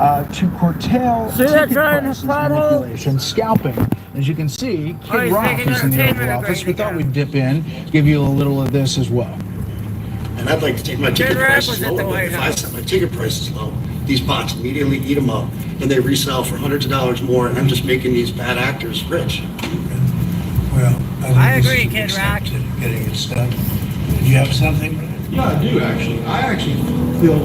to curtail ticket prices manipulation, scalping. As you can see, Kid Rock is in the Oval Office. We thought we'd dip in, give you a little of this as well. And I'd like to take my ticket prices low, but if I set my ticket prices low, these bots immediately eat them up, and they resell for hundreds of dollars more, and I'm just making these bad actors rich. Well, I agree, Kid Rock. Getting it stuck. Did you have something? Yeah, I do actually. I actually feel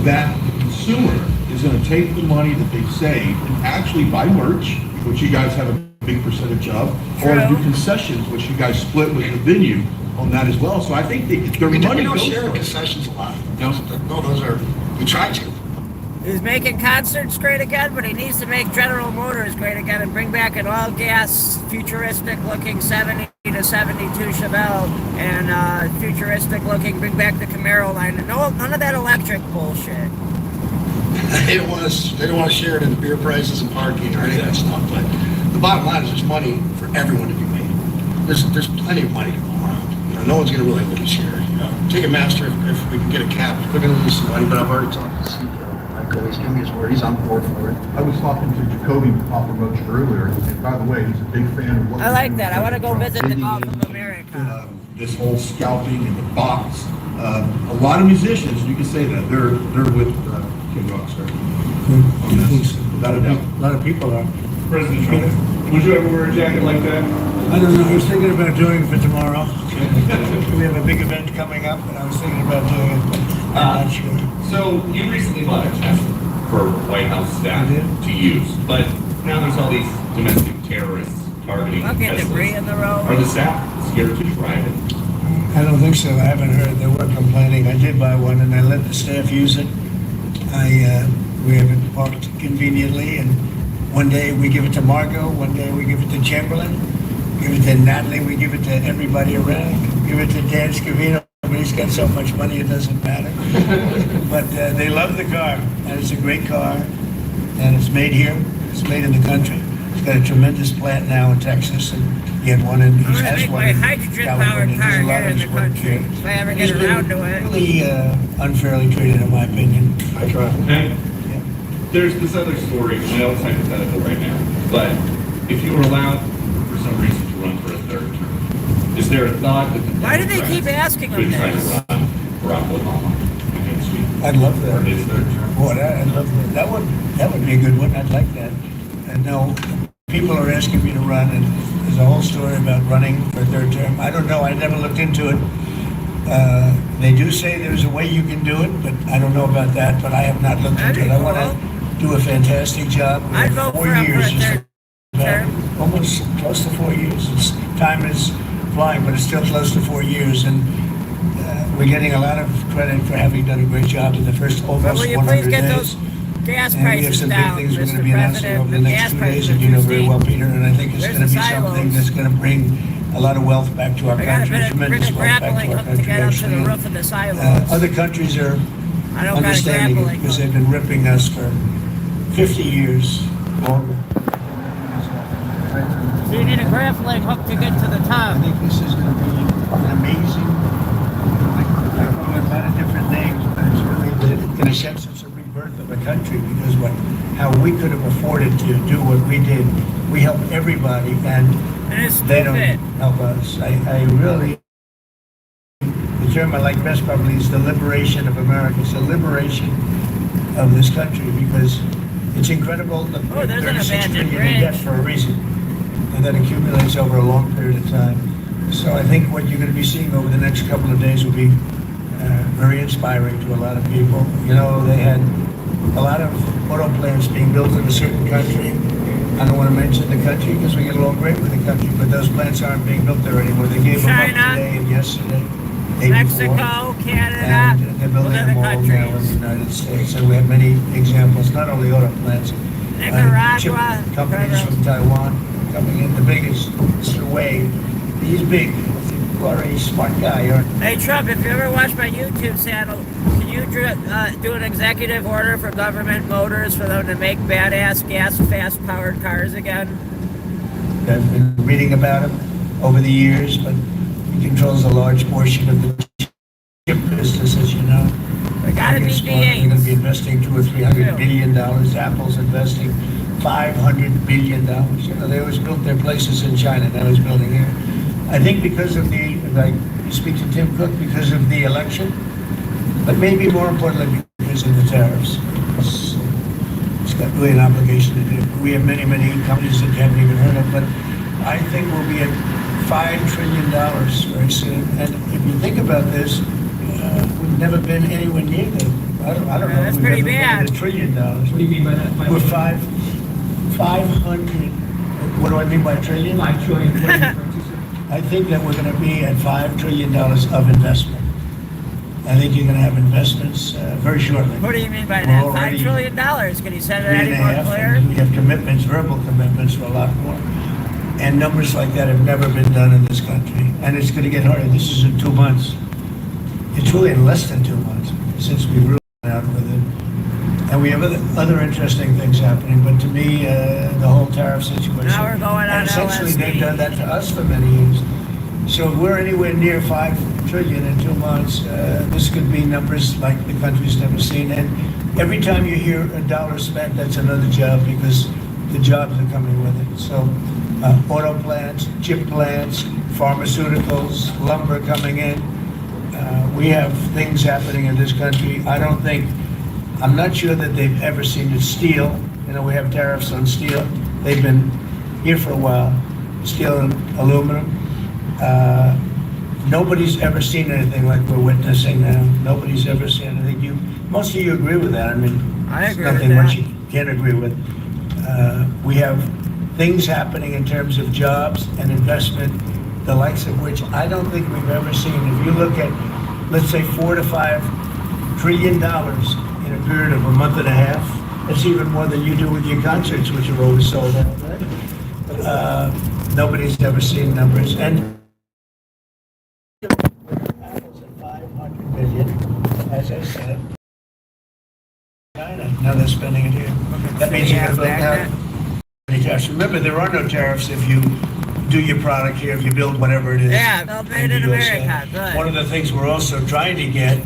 that the consumer is going to take the money that they save and actually buy merch, which you guys have a big percentage of, or do concessions, which you guys split with the venue on that as well. So I think their money don't goes share for it. concessions a lot. No, those are, we try to. He's making concerts great again, but he needs to make General Motors great again and bring back an all-gas, futuristic-looking 70 to 72 Chevelle and futuristic-looking, bring back the Camaro line. And none of that electric bullshit. They don't want to share it in the beer prices and parking or any of that stuff. But the bottom line is there's money for everyone to be made. There's plenty of money to go around. You know, no one's going to really lose here. You know, Ticketmaster, if we can get a cap, we're going to lose some money. But I've already talked to the CEO. He's giving me his word. He's on board for it. I was talking to Jacoby Papa Roach earlier, and by the way, he's a big fan of what I like that. I want to go visit the Gulf of America. This whole scalping and the box. A lot of musicians, you can say that they're with Kid Rock, sir. Without a doubt. A lot of people are. President Trump, would you ever wear a jacket like that? I don't know. I was thinking about doing it for tomorrow. We have a big event coming up, and I was thinking about doing it, but I'm not sure. So you recently bought a Tesla for White House staff to use, but now there's all these domestic terrorists targeting Fucking debris in the road. Are the staff scared to drive it? I don't think so. I haven't heard. They were complaining. I did buy one, and I let the staff use it. We have it parked conveniently, and one day we give it to Margot, one day we give it to Chamberlain, give it to Natalie, we give it to everybody around, give it to Dan Scavino, but he's got so much money it doesn't matter. But they love the car, and it's a great car, and it's made here, it's made in the country. It's got a tremendous plant now in Texas, and he had one in, he has one in California. There's a lot of his work here. If I ever get around to it. Really unfairly treated, in my opinion. I try. And there's this other story, I know it's hypothetical right now, but if you were allowed for some reason to run for a third term, is there a thought that the Why do they keep asking him would try to this? run Barack Obama against you? I'd love that. For his third term? Boy, I'd love that. That would be a good one. I'd like that. And no, people are asking me to run, and there's a whole story about running for a third term. I don't know. I never looked into it. They do say there's a way you can do it, but I don't know about that. But I have not looked into it. I want to do a fantastic job. I'd vote for him for a third term. Almost close to 4 years. Time is flying, but it's still close to 4 years, and we're getting a lot of credit for having done a great job in the first almost 100 days. Will you please get those gas prices down, and we have some big things we're going to Mr. be announcing over the President? The next gas 2 days, prices and are you know too very steep. well, Peter, and I think it's There's going to the be something silos. that's going to bring a lot of wealth back to our We got a country, bit of tremendous wealth back grappling to our hook to country, get up to the actually. roof of the silos. Other countries are I don't got a understanding it grappling because hook. they've been ripping us for 50 years longer. So you need a grappling hook to get to the top. I think this is going to be an amazing, I don't know, a lot of different names, but it's really, in a sense, it's a rebirth of a country because how we could have afforded to do what we did. We help everybody, and it's they don't stupid. help us. I really, the term I like best probably is the liberation of America. It's the liberation of this country because it's incredible. Oh, there's an 36 abandoned billion in debt bridge. for a reason, and that accumulates over a long period of time. So I think what you're going to be seeing over the next couple of days will be very inspiring to a lot of people. You know, they had a lot of auto plants being built in a certain country. I don't want to mention the country because we get along great with the country, but those plants aren't being built there anymore. They gave them up China, today and yesterday, day Mexico, before. Canada, And they're building other them all now in the countries. United States. And we have many examples, not only auto plants, Nicaragua, chip companies from Taiwan coming in. The biggest, Mr. Wade, he's big. You are a smart guy, aren't you? Hey Trump, if you ever watch my YouTube channel, can you do an executive order for government motors for them to make badass gas fast-powered cars again? I've been reading about him over the years, but he controls a large portion of the chip business, as you know. The Gotta be It's smart. They're going to be V8s. investing $200 or $300 billion. Apple's investing $500 billion. You know, they always built their places in China. Now he's building here. I think because of the, like, you speak to Tim Cook, because of the election, but maybe more importantly because of the tariffs. It's got really an obligation to do. We have many, many companies that you haven't even heard of, but I think we'll be at $5 trillion very soon. And if you think about this, we've never been anywhere near that. I don't know. That's if we've pretty ever been bad. at $1 trillion. What do you mean by that? We're 500. What do I mean by trillion? 5 trillion. What are you referring to, sir? I think that we're going to be at $5 trillion of investment. I think you're going to have investments very shortly. What do you mean by We're that? already $5 trillion? Can you say that $3.5 any more clear? and we have commitments, verbal commitments for a lot more. And numbers like that have never been done in this country. And it's going to get harder. This is in 2 months. It's really in less than 2 months since we really went out with it. And we have other interesting things happening. But to me, the whole tariff situation. Now we're going on and essentially, LSD. they've done that to us for many years. So if we're anywhere near $5 trillion in 2 months, this could be numbers like the country's never seen. And every time you hear a dollar spent, that's another job because the jobs are coming with it. So auto plants, chip plants, pharmaceuticals, lumber coming in. We have things happening in this country. I'm not sure that they've ever seen it. Steel, you know, we have tariffs on steel. They've been here for a while. Steel and aluminum. Nobody's ever seen anything like we're witnessing now. Nobody's ever seen anything. Most of you agree with that. I mean, I agree there's with nothing that. much you can't agree with. We have things happening in terms of jobs and investment, the likes of which I don't think we've ever seen. If you look at, let's say, $4 to $5 trillion in a period of a month and a half, that's even more than you do with your concerts, which are always sold out, right? Nobody's ever seen numbers. And Apple's at 500 billion, as I said. China, now they're spending it here. That means you're going to build out any tariffs. Remember, there are no tariffs if you do your product here, if you build whatever it is. Yeah, build made in the USA. America. Good. One of the things we're also trying to get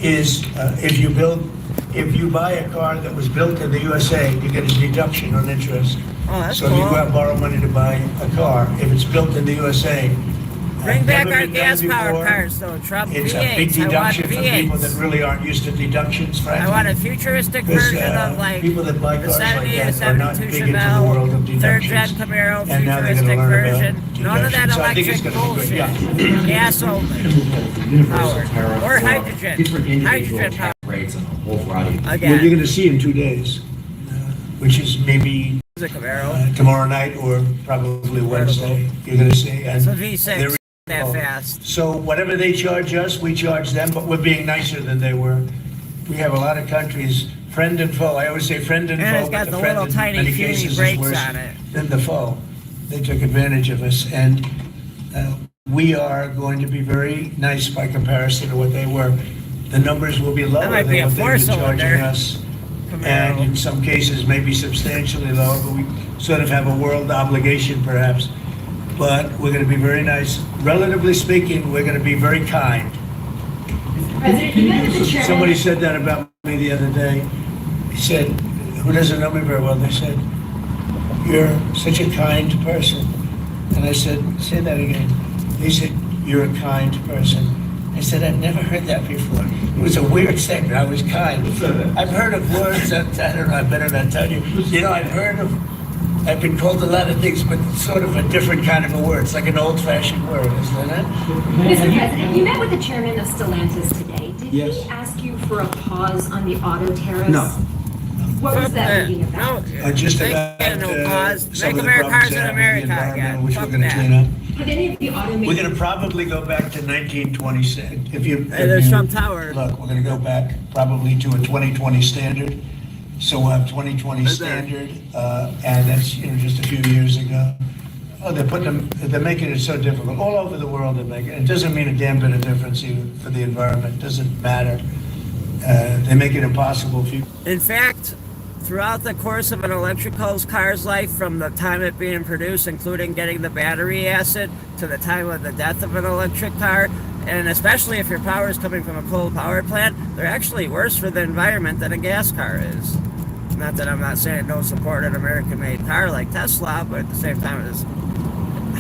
is if you buy a car that was built in the USA, you get a deduction on interest. Oh, that's So if you cool. go out and borrow money to buy a car, if it's built in the USA, Bring back never our been done gas-powered before. cars, though, Trump. It's a big V8s. I want deduction for people that V8s. really aren't used to deductions, frankly. I want a futuristic Because, version of like people that buy the cars like 70 to that are not 72 big into the world of Chevelle, third gen deductions. Camaro, And now they're futuristic gonna learn about version. None of that deductions. So I think it's electric gonna be good, bullshit. yeah. Gas only. Universal Power. tariff Or for hydrogen. different individual Hydrogen tax rates on a whole variety. What you're Again, going to see in 2 days, which is maybe it's a Camaro. tomorrow night or probably Wednesday, you're going to see. And It's a they're V6 that Oh. fast. So whatever they charge us, we charge them, but we're being nicer than they were. We have a lot of countries, friend and foe. I always say friend and And foe, it's got but the the friend little in tiny many puny cases is brakes worse on it. than the foe. They took advantage of us, and we are going to be very nice by comparison to what they were. The numbers will be lower That might than be a what they've been four-cylinder charging us. And in Camaro. some cases, maybe substantially lower, but we sort of have a world obligation perhaps. But we're going to be very nice. Relatively speaking, we're going to be very kind. President, you met with the chairman. Somebody said that about me the other day. He said, who doesn't know me very well, they said, you're such a kind person. And I said, say that again. They said, you're a kind person. I said, I've never heard that before. It was a weird statement. I was kind. I've heard of words that, I don't know, I better not tell you. You know, I've been called a lot of things, but it's sort of a different kind of a word. It's like an old-fashioned word, isn't it? Mr. President, you met with the chairman of Stellantis today. Did Yes. he ask you for a pause on the auto tariffs? No. What was that meeting about? Just Make about it no pause. some Make of the America problems cars in that have with the America environment, again. which Fuck we're going to that. clean up. Have any of the automakers? We're going to probably go back to 1926. Hey, there's Trump Tower. Look, we're going to go back probably to a 2020 standard. So we'll have 2020 Is there? standard, and that's, you know, just a few years ago. Oh, they're making it so difficult. All over the world they're making it. It doesn't mean a damn bit of difference even for the environment. It doesn't matter. They make it impossible for you. In fact, throughout the course of an electric car's life, from the time it being produced, including getting the battery acid, to the time of the death of an electric car, and especially if your power is coming from a coal power plant, they're actually worse for the environment than a gas car is. Not that I'm not saying don't support an American-made car like Tesla, but at the same time, it's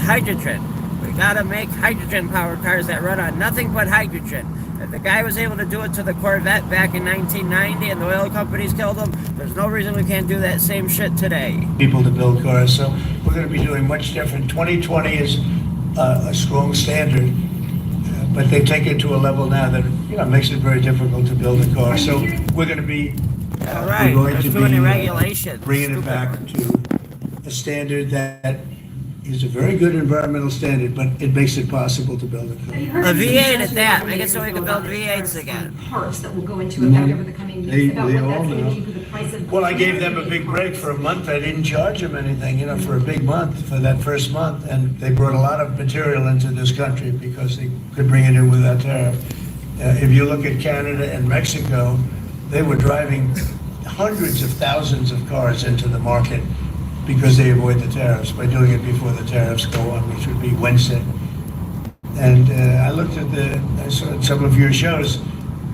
hydrogen. We gotta make hydrogen-powered cars that run on nothing but hydrogen. If the guy was able to do it to the Corvette back in 1990 and the oil companies killed him, there's no reason we can't do that same shit today. People to build cars, so we're going to be doing much different. 2020 is a strong standard, but they take it to a level now that makes it very difficult to build a car. So we're going to be All right, we're going let's to do any be regulations. bringing it back to a standard that is a very good environmental standard, but it makes it possible to build a car. A V8 at that. I guess so we can build V8s again. Parts that will go into effect over the coming weeks, about what that's going to do for the price of. Well, I gave them a big break for a month. I didn't charge them anything, for a big month, for that first month. And they brought a lot of material into this country because they could bring it in without tariff. If you look at Canada and Mexico, they were driving hundreds of thousands of cars into the market because they avoid the tariffs by doing it before the tariffs go on, which would be Wednesday. And I looked at I saw some of your shows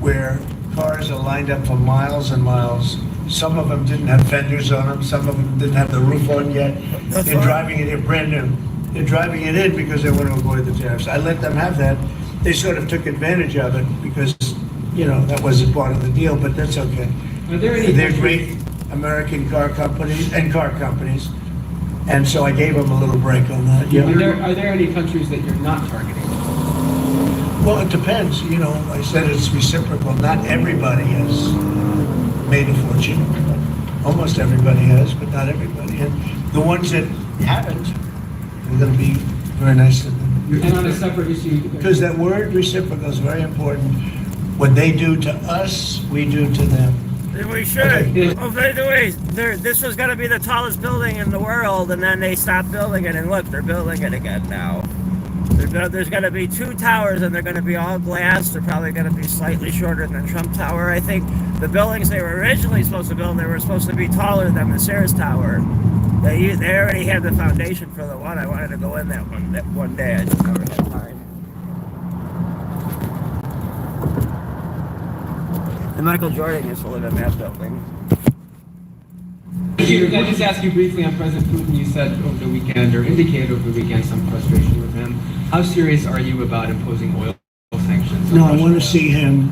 where cars are lined up for miles and miles. Some of them didn't have fenders on them. Some of them didn't have the roof on yet. They're driving it in brand new. They're driving it in because they want to avoid the tariffs. I let them have that. They sort of took advantage of it because, that wasn't part of the deal, but that's okay. Are there any They're great American car companies, and so I gave them a little break on that. Are there any countries that you're not targeting? Well, it depends. I said it's reciprocal. Not everybody has made a fortune. Almost everybody has, but not everybody. And the ones that haven't, we're going to be very nice to them. And on a separate issue, Because that word reciprocal is very important. What they do to us, we do to them. We should. Okay. Oh, by the way, this was going to be the tallest building in the world, and then they stopped building it, and look, they're building it again now. There's going to be 2 towers, and they're going to be all glass. They're probably going to be slightly shorter than Trump Tower. I think the buildings they were originally supposed to build, they were supposed to be taller than the Sears Tower. They already had the foundation for the one. I wanted to go in that one day. I just never had time. And Michael Jordan used to live in that building. Can I just ask you briefly on President Putin? You said over the weekend, or indicated over the weekend, some frustration with him. How serious are you about imposing oil sanctions? No, I want to see him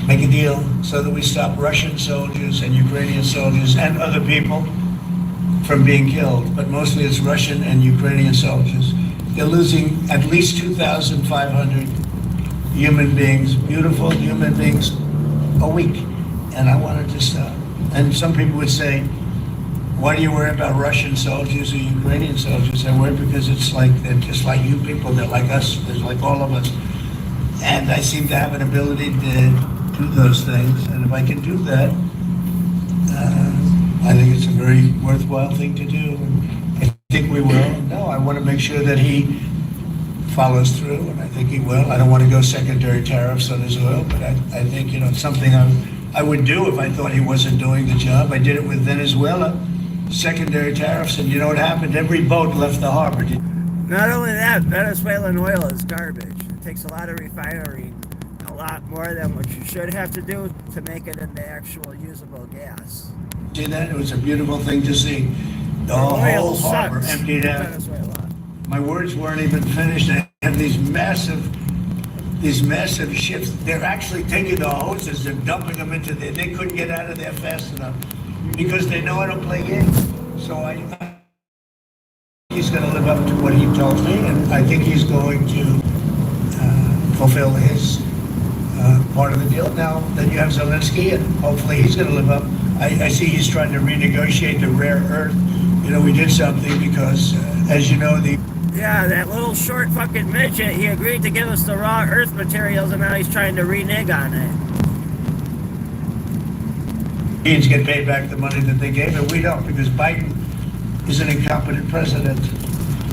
make a deal so that we stop Russian soldiers and Ukrainian soldiers and other people from being killed. But mostly it's Russian and Ukrainian soldiers. They're losing at least 2,500 human beings, beautiful human beings, a week. And I wanted to stop. And some people would say, why do you worry about Russian soldiers or Ukrainian soldiers? I worry because it's like they're just like you people, they're like us, they're like all of us. And I seem to have an ability to do those things. And if I can do that, I think it's a very worthwhile thing to do. And I think we will. No, I want to make sure that he follows through, and I think he will. I don't want to go secondary tariffs on his oil, but I think, it's something I would do if I thought he wasn't doing the job. I did it with Venezuela, secondary tariffs, and you know what happened? Every boat left the harbor. Not only that, Venezuelan oil is garbage. It takes a lot of refinery, a lot more than what you should have to do to make it into actual usable gas. See that? It was a beautiful thing to see. The whole harbor emptied out. Venezuela. My words weren't even finished. They have these massive ships. They're actually taking the hoses and dumping them into there. They couldn't get out of there fast enough because they know I don't play games. So he's going to live up to what he told me, and I think he's going to fulfill his part of the deal. Now, then you have Zelensky, and hopefully he's going to live up. I see he's trying to renegotiate the rare earth. We did something because, as you know, Yeah, that little short fucking midget, he agreed to give us the raw earth materials, and now he's trying to renege on it. Indians get paid back the money that they gave, and we don't, because Biden is an incompetent president.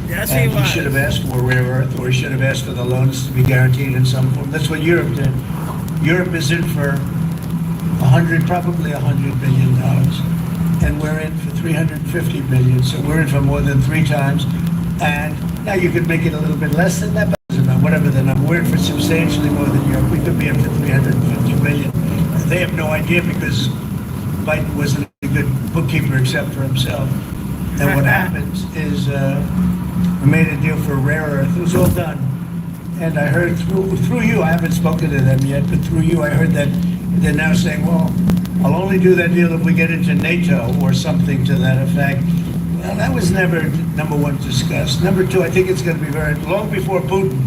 Yes, And he was. should have asked for rare earth, or he should have asked for the loans to be guaranteed in some form. That's what Europe did. Europe is in for probably $100 billion, and we're in for 350 billion. So we're in for more than 3 times. And now you could make it a little bit less than that. But what whatever the number. We're in for substantially more than Europe. We could be up to 350 million. They have no idea because Biden wasn't a good bookkeeper except for himself. And what happens is we made a deal for rare earth. It was all done. And I heard through you, I haven't spoken to them yet, but through you, I heard that they're now saying, well, I'll only do that deal if we get into NATO or something to that effect. Well, that was never, number one, discussed. Number two, I think it's going to be very, long before Putin,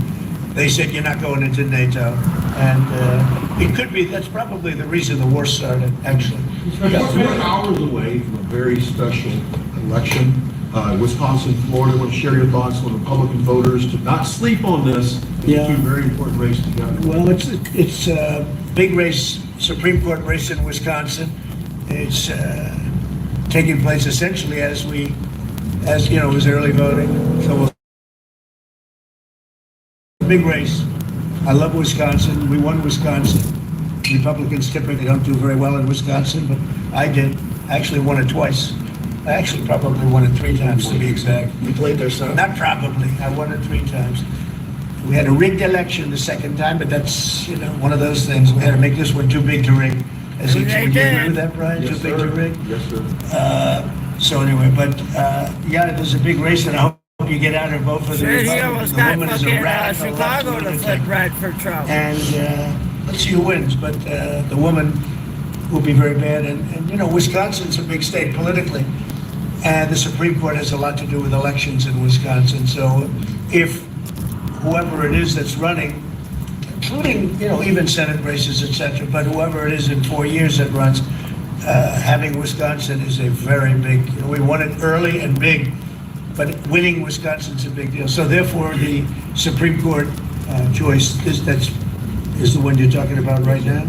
they said you're not going into NATO. And it could be, that's probably the reason the war started, actually. We're hours away from a very special election. Wisconsin, Florida, I want to share your thoughts on Republican voters to not sleep on this. Yeah. Two very important races together. Well, it's a big race, Supreme Court race in Wisconsin. It's taking place essentially as you know, it was early voting. So big race. I love Wisconsin. We won Wisconsin. Republicans typically don't do very well in Wisconsin, but I did. I actually won it twice. I actually probably won it 3 times to be exact. You played their son? Not probably. I won it 3 times. We had a rigged election the second time, but that's, you know, one of those things. We had to make this one too big to rig. As They would you did. agree with that, Brian? Yes, Too big sir. to rig? Yes, sir. So anyway, but yeah, there's a big race, and I hope you get out and vote for the Sure, he Republicans. almost The got woman is a fucking radical Chicago left to lunatic. flip red for Trump. And let's see who wins, but the woman will be very bad. And you know, Wisconsin's a big state politically, and the Supreme Court has a lot to do with elections in Wisconsin. So if whoever it is that's running, including, you know, even Senate races, etc., but whoever it is in 4 years that runs, having Wisconsin is a very big, you know, we won it early and big, but winning Wisconsin's a big deal. So therefore, the Supreme Court choice is the one you're talking about right now.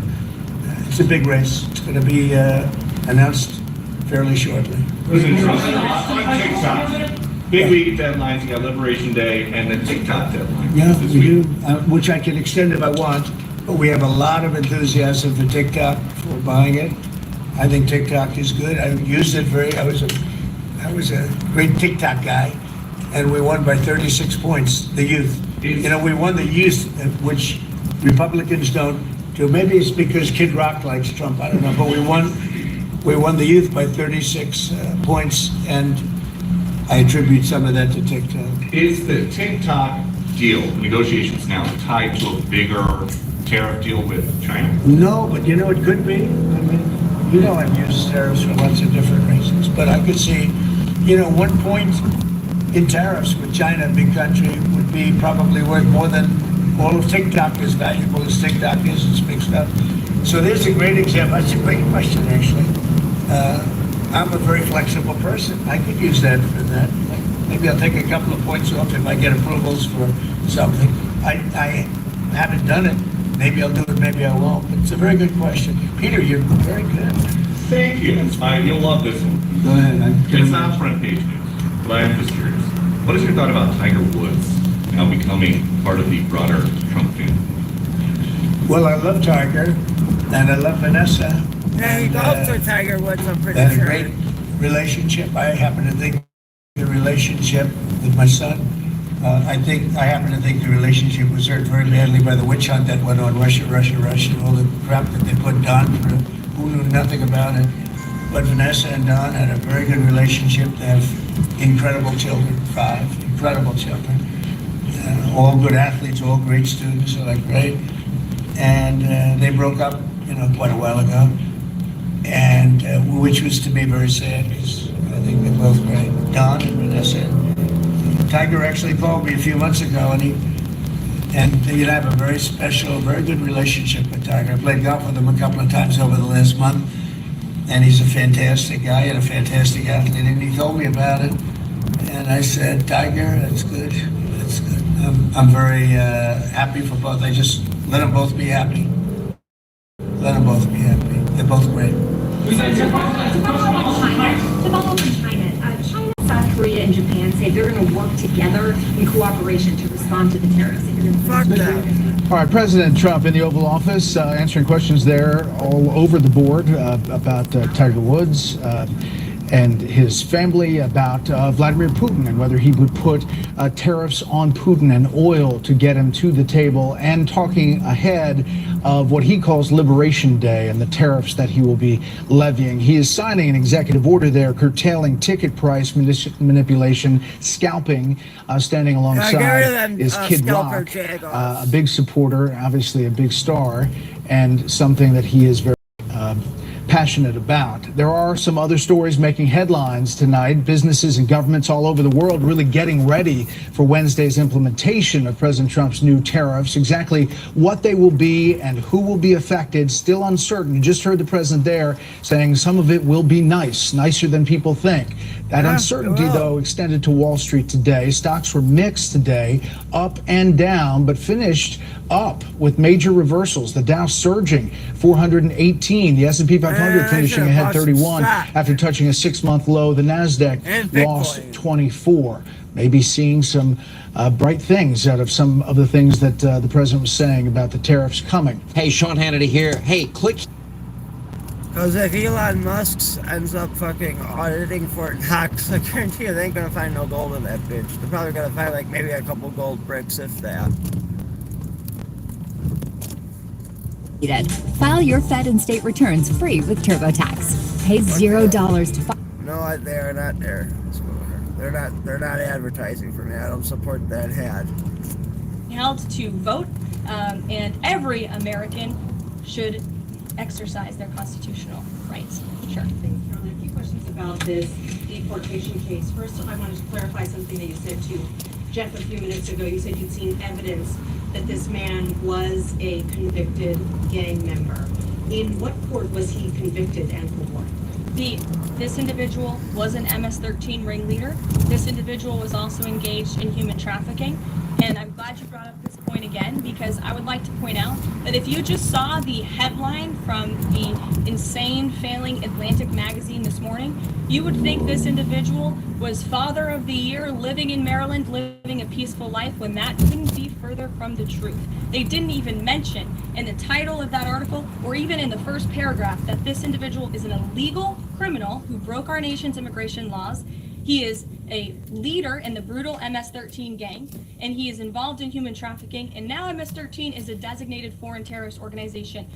It's a big race. It's going to be announced fairly shortly. President Trump, on TikTok, big week deadlines, you got Liberation Day and the TikTok deadline. Yeah, this we week. do, which I can extend if I want, but we have a lot of enthusiasm for TikTok, for buying it. I think TikTok is good. I used it I was a great TikTok guy, and we won by 36 points, the youth. You know, we won the youth, which Republicans don't do. Maybe it's because Kid Rock likes Trump, I don't know, but we won the youth by 36 points, and I attribute some of that to TikTok. Is the TikTok deal, negotiations now, tied to a bigger tariff deal with China? No, but you know, it could be. I mean, you know, I've used tariffs for lots of different reasons, but I could see, you know, 1 point in tariffs with China, a big country, would be probably worth more than all of TikTok, as valuable as TikTok is. It's big stuff. So there's a great example. That's a great question, actually. I'm a very flexible person. I could use that for that. Maybe I'll take a couple of points off if I get approvals for something. I haven't done it. Maybe I'll do it, maybe I won't. But it's a very good question. Peter, you're very good. Thank you. You'll love this one. Go ahead. It's not front page news, but I am just curious. What is your thought about Tiger Woods now becoming part of the broader Trump family? Well, I love Tiger, and I love Vanessa. Yeah, he And, golfed with Tiger Woods, I'm pretty They had a sure. great relationship. I happen to think the relationship with my son, I happen to think the relationship was hurt very badly by the witch hunt that went on, Russia, all the crap that they put Don through, who knew nothing about it. But Vanessa and Don had a very good relationship. They have incredible children, 5 incredible children. All good athletes, all great students, so they're great. And they broke up, you know, quite a while ago. And which was to me very sad, because I think they're both great. Don and Vanessa. Tiger actually called me a few months ago, and you have a very special, very good relationship with Tiger. I played golf with him a couple of times over the last month, and he's a fantastic guy and a fantastic athlete. And he told me about it, and I said, Tiger, that's good. That's good. I'm very happy for both. I just let them both be happy. Let them both be happy. They're both great. To follow up on China, China, South Korea, and Japan say they're going to work together in cooperation to respond to the tariffs. Fuck that. All right, President Trump in the Oval Office answering questions there all over the board about Tiger Woods. and his family about Vladimir Putin and whether he would put tariffs on Putin and oil to get him to the table, and talking ahead of what he calls Liberation Day and the tariffs that he will be levying. He is signing an executive order there curtailing ticket price manipulation, scalping. Standing alongside is Kid Rock, a big supporter, obviously a big star, and something that he is very passionate about. There are some other stories making headlines tonight. Businesses and governments all over the world really getting ready for Wednesday's implementation of President Trump's new tariffs. Exactly what they will be and who will be affected, still uncertain. You just heard the president there saying some of it will be nicer than people think. That uncertainty, though, extended to Wall Street today. Stocks were mixed today, up and down, but finished up with major reversals. The Dow surging 418, the S&P 500 finishing ahead 31 after touching a 6-month low. The Nasdaq lost 24. Maybe seeing some bright things out of some of the things that the president was saying about the tariffs coming. Hey, Sean Hannity here. Hey, click. Because if Elon Musk ends up fucking auditing Fort Knox, I guarantee you they ain't gonna find no gold in that bitch. They're probably gonna find like maybe a couple gold bricks, if that. File your Fed and state returns free with TurboTax. Pay $0 to file. No, they are not there. They're not advertising for me. I don't support that ad. Held to vote, and every American should exercise their constitutional rights. Sure. Thanks, Carolyn. A few questions about this deportation case. First, I wanted to clarify something that you said to Jeff a few minutes ago. You said you'd seen evidence that this man was a convicted gang member. In what court was he convicted and for what? This individual was an MS-13 ringleader. This individual was also engaged in human trafficking. And I'm glad you brought up this point again, because I would like to point out that if you just saw the headline from the insane failing Atlantic magazine this morning, you would think this individual was Father of the Year, living in Maryland, living a peaceful life, when that couldn't be further from the truth. They didn't even mention in the title of that article, or even in the first paragraph, that this individual is an illegal criminal who broke our nation's immigration laws. He is a leader in the brutal MS-13 gang, and he is involved in human trafficking, and now MS-13 is a designated foreign terrorist organization.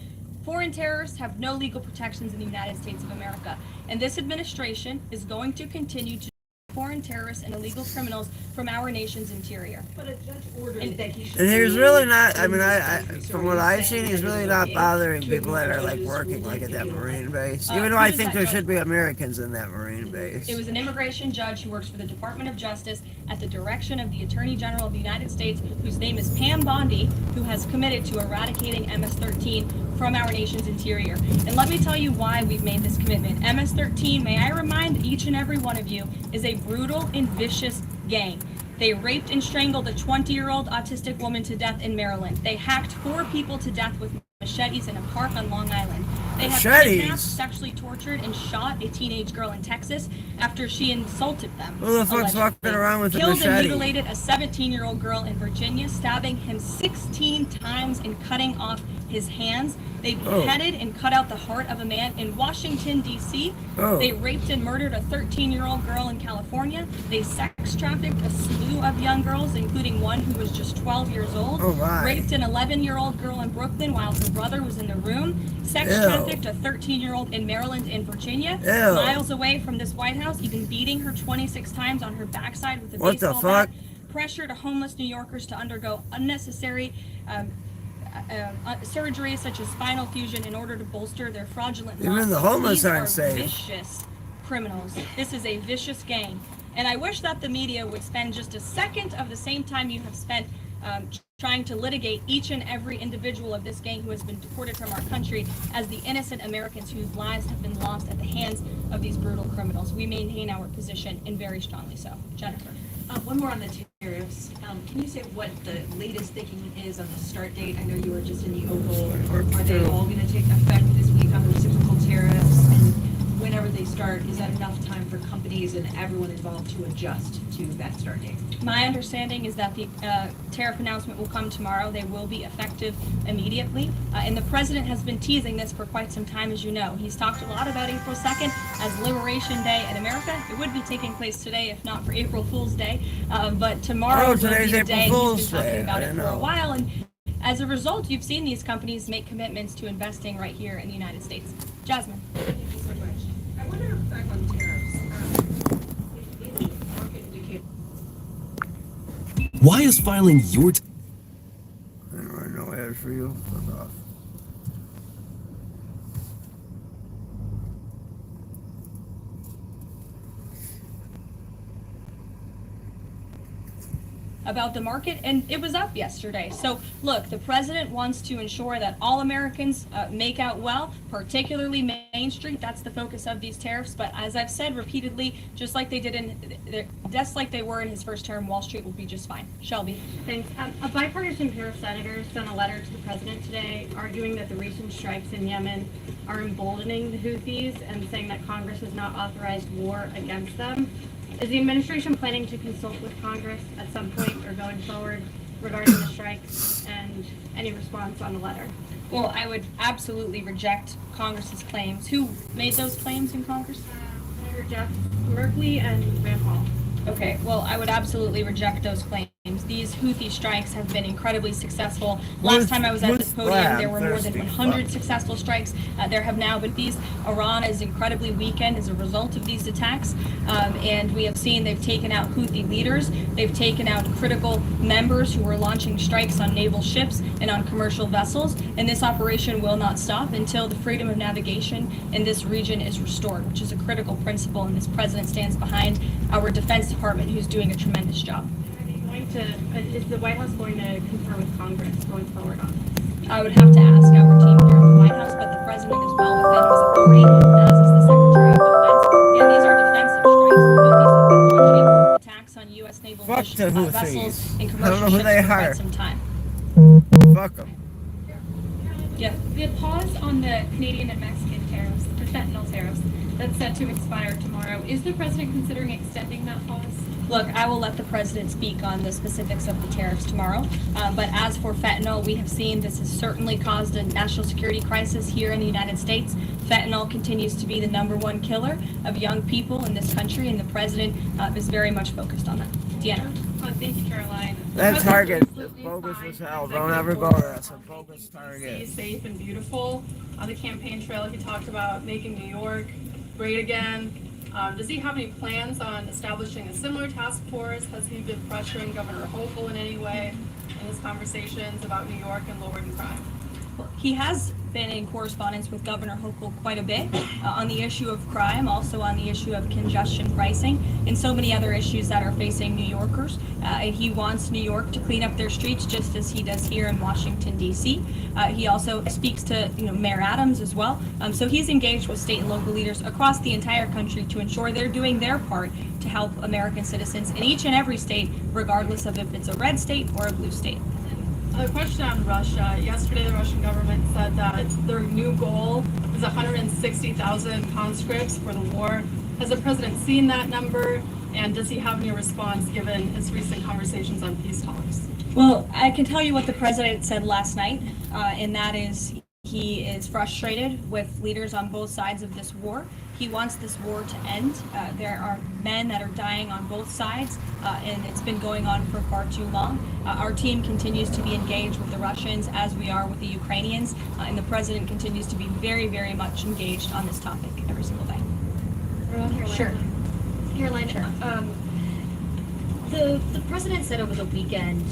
Foreign terrorists have no legal protections in the United States of America, and this administration is going to continue to foreign terrorists and illegal criminals from our nation's interior. But a judge ordered that he should. And he's really not, I mean, I from what I've seen, he's really not bothering people that are like working like at that Marine base. Even though I think there should be Americans in that Marine base. It was an immigration judge who works for the Department of Justice at the direction of the Attorney General of the United States, whose name is Pam Bondi, who has committed to eradicating MS-13 from our nation's interior. And let me tell you why we've made this commitment. MS-13, may I remind each and every one of you, is a brutal and vicious gang. They raped and strangled a 20-year-old autistic woman to death in Maryland. They hacked 4 people to death with machetes in a park on Long Island. They have kidnapped, sexually tortured, and shot a teenage girl in Texas after she insulted them. Who the fuck's walking around with a machete? Killed and mutilated a 17-year-old girl in Virginia, stabbing him 16 times and cutting off his hands. They beheaded and cut out the heart of a man in Washington, D.C. They raped and murdered a 13-year-old girl in California. They sex trafficked a slew of young girls, including one who was just 12 years old. Raped an 11-year-old girl in Brooklyn while her brother was in the room. Sex trafficked a 13-year-old in Maryland and Virginia. Miles away from this White House, even beating her 26 times on her backside with a baseball bat. Pressured homeless New Yorkers to undergo unnecessary surgeries such as spinal fusion in order to bolster their fraudulent losses. Even the homeless aren't These safe. are vicious criminals. This is a vicious gang. And I wish that the media would spend just a second of the same time you have spent trying to litigate each and every individual of this gang who has been deported from our country as the innocent Americans whose lives have been lost at the hands of these brutal criminals. We maintain our position, and very strongly so. Jennifer. One more on the tariffs. Can you say what the latest thinking is on the start date? I know you were just in the Oval. Are they all going to take effect this week on the reciprocal tariffs? And whenever they start, is that enough time for companies and everyone involved to adjust to that start date? My understanding is that the tariff announcement will come tomorrow. They will be effective immediately. And the president has been teasing this for quite some time, as you know. He's talked a lot about April 2nd as Liberation Day in America. It would be taking place today if not for April Fool's Day. But tomorrow will be the day. He's been talking about it for a while. And as a result, you've seen these companies make commitments to investing right here in the United States. Jasmine. Thank you so much. I wonder if back on tariffs, if any market indicator. Why is filing your No ads for you. Fuck off. About the market, and it was up yesterday. So look, the president wants to ensure that all Americans make out well, particularly Main Street. That's the focus of these tariffs. But as I've said repeatedly, just like they were in his first term, Wall Street will be just fine. Shelby. Thanks. A bipartisan pair of senators sent a letter to the president today arguing that the recent strikes in Yemen are emboldening the Houthis and saying that Congress has not authorized war against them. Is the administration planning to consult with Congress at some point or going forward regarding the strikes, and any response on the letter? Well, I would absolutely reject Congress's claims. Who made those claims in Congress? Senator Jeff Merkley and Rand Paul. Okay, well, I would absolutely reject those claims. These Houthi strikes have been incredibly successful. Last time I was at this podium, there were more than 100 successful strikes. There have now been these. Iran is incredibly weakened as a result of these attacks. And we have seen they've taken out Houthi leaders. They've taken out critical members who were launching strikes on naval ships and on commercial vessels. And this operation will not stop until the freedom of navigation in this region is restored, which is a critical principle. And this president stands behind our Defense Department, who's doing a tremendous job. Is the White House going to confer with Congress going forward on this? I would have to ask our team here at the White House, but the president is well within his authority, as is the Secretary of Defense. And these are defensive strikes. The Houthis have been launching attacks on U.S. naval vessels and commercial ships for quite some time. Fuck them. Yeah. The pause on the Canadian and Mexican tariffs, the fentanyl tariffs, that's set to expire tomorrow. Is the president considering extending that pause? Look, I will let the president speak on the specifics of the tariffs tomorrow. But as for fentanyl, we have seen this has certainly caused a national security crisis here in the United States. Fentanyl continues to be the #1 killer of young people in this country, and the president is very much focused on that. Deanna. Thank you, Caroline. That Target is bogus as hell. Don't ever go there. That's a bogus Target. Safe and beautiful. On the campaign trail, he talked about making New York great again. Does he have any plans on establishing a similar task force? Has he been pressuring Governor Hochul in any way in his conversations about New York and lowering crime? Well, he has been in correspondence with Governor Hochul quite a bit on the issue of crime, also on the issue of congestion pricing, and so many other issues that are facing New Yorkers. And he wants New York to clean up their streets just as he does here in Washington, D.C. He also speaks to Mayor Adams as well. So he's engaged with state and local leaders across the entire country to ensure they're doing their part to help American citizens in each and every state, regardless of if it's a red state or a blue state. A question on Russia. Yesterday, the Russian government said that their new goal is 160,000 conscripts for the war. Has the president seen that number? And does he have any response given his recent conversations on peace talks? Well, I can tell you what the president said last night, and that is he is frustrated with leaders on both sides of this war. He wants this war to end. There are men that are dying on both sides, and it's been going on for far too long. Our team continues to be engaged with the Russians as we are with the Ukrainians, and the president continues to be very, very much engaged on this topic every single day. Sure. Caroline, the president said over the weekend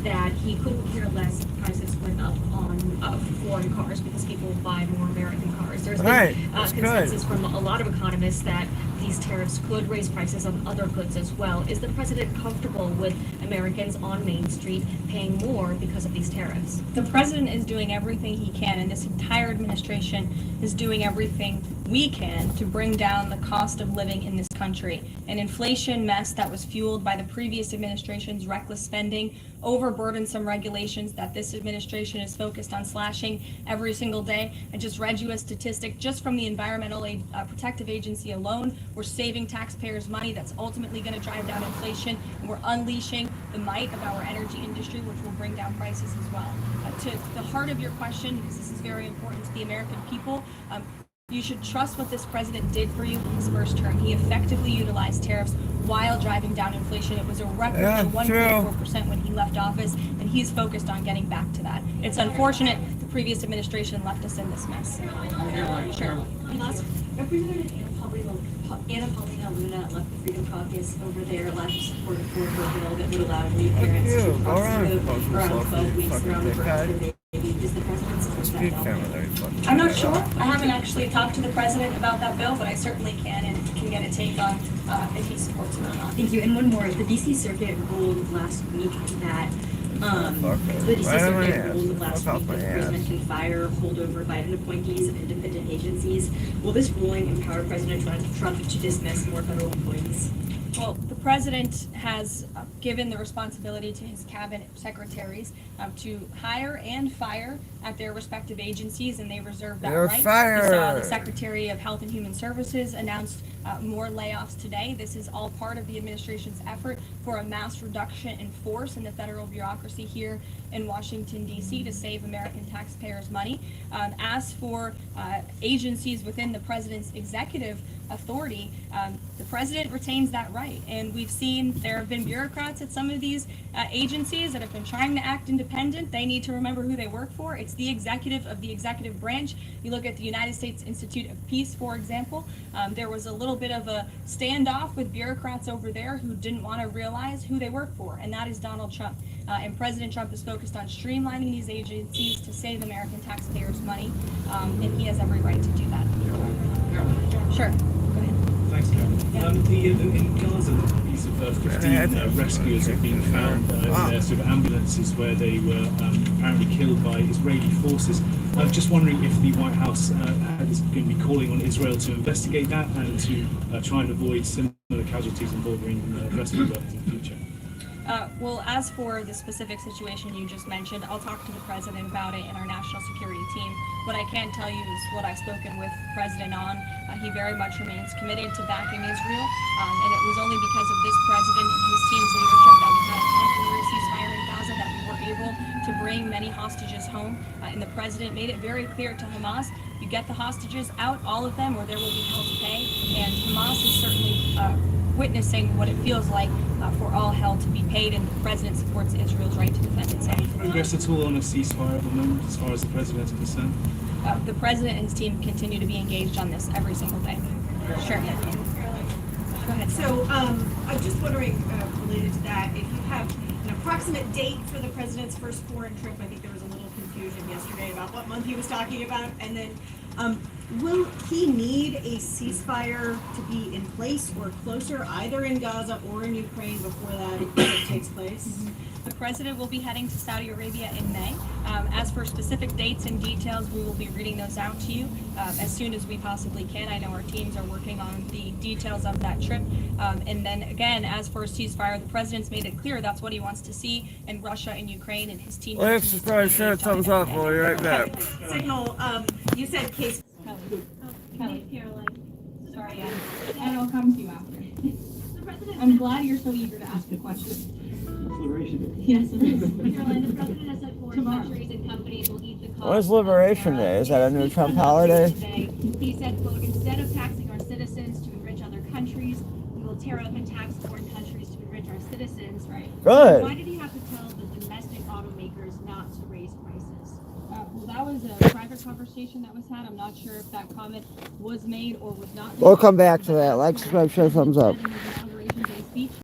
that he couldn't care less if prices went up on foreign cars because people buy more American cars. There's been consensus from a lot of economists that these tariffs could raise prices on other goods as well. Is the president comfortable with Americans on Main Street paying more because of these tariffs? The president is doing everything he can, and this entire administration is doing everything we can to bring down the cost of living in this country. An inflation mess that was fueled by the previous administration's reckless spending, overburdensome regulations that this administration is focused on slashing every single day. I just read you a statistic just from the Environmental Protective Agency alone. We're saving taxpayers money that's ultimately going to drive down inflation, and we're unleashing the might of our energy industry, which will bring down prices as well. To the heart of your question, because this is very important to the American people, you should trust what this president did for you in his first term. He effectively utilized tariffs while driving down inflation. It was a record of 1.4% when he left office, and he's focused on getting back to that. It's unfortunate the previous administration left us in this mess. Sure. Representative Anna Paulina Luna left the Freedom Caucus over there, left support for a bill that would allow new parents to proxy vote around 12 weeks around the birth of their baby. Does the president support that bill? I'm not sure. I haven't actually talked to the president about that bill, but I certainly can and can get a take on if he supports it or not. Thank you. And one more. The D.C. Circuit ruled last week that the D.C. Circuit ruled last week that the president can fire holdover Biden appointees of independent agencies. Will this ruling empower President Trump to dismiss more federal employees? Well, the president has given the responsibility to his cabinet secretaries to hire and fire at their respective agencies, and they reserve that right. We saw the Secretary of Health and Human Services announced more layoffs today. This is all part of the administration's effort for a mass reduction in force in the federal bureaucracy here in Washington, D.C. to save American taxpayers money. As for agencies within the president's executive authority, the president retains that right. And we've seen there have been bureaucrats at some of these agencies that have been trying to act independent. They need to remember who they work for. It's the executive of the executive branch. You look at the United States Institute of Peace, for example. There was a little bit of a standoff with bureaucrats over there who didn't want to realize who they work for, and that is Donald Trump. And President Trump is focused on streamlining these agencies to save American taxpayers money, and he has every right to do that. Sure. Thanks, Karen. In Gaza, these 15 rescuers have been found in their sort of ambulances where they were apparently killed by Israeli forces. I'm just wondering if the White House is going to be calling on Israel to investigate that and to try and avoid similar casualties involving rescue workers in the future. Well, as for the specific situation you just mentioned, I'll talk to the president about it and our national security team. What I can tell you is what I've spoken with the president on. He very much remains committed to backing Israel, and it was only because of this president and his team's leadership that we had a temporary ceasefire in Gaza, that we were able to bring many hostages home. And the president made it very clear to Hamas, you get the hostages out, all of them, or there will be hell to pay. And Hamas is certainly witnessing what it feels like for all hell to be paid, and the president supports Israel's right to defend itself. Progress at all on a ceasefire at the moment, as far as the president is concerned? The president and his team continue to be engaged on this every single day. Sure. Go ahead. So I'm just wondering, related to that, if you have an approximate date for the president's first foreign trip. I think there was a little confusion yesterday about what month he was talking about, and then will he need a ceasefire to be in place or closer, either in Gaza or in Ukraine, before that takes place? The president will be heading to Saudi Arabia in May. As for specific dates and details, we will be reading those out to you as soon as we possibly can. I know our teams are working on the details of that trip. And then again, as for a ceasefire, the president's made it clear that's what he wants to see in Russia and Ukraine, and his team. Let's try to share thumbs up. We'll be right back. Signal, you said case. Kelly. Caroline. Sorry, and I'll come to you after. I'm glad you're so eager to ask a question. Liberation Day. Yes, it is. Caroline, the president has said foreign countries and companies will eat the cost. What is Liberation Day? Is that a new Trump holiday? He said, quote, instead of taxing our citizens to enrich other countries, we will tear up and tax foreign countries to enrich our citizens. Right. Good. Why did he have to tell the domestic automakers not to raise prices? Well, that was a private conversation that was had. I'm not sure if that comment was made or was not made. We'll come back to that. Like, subscribe, share, thumbs up.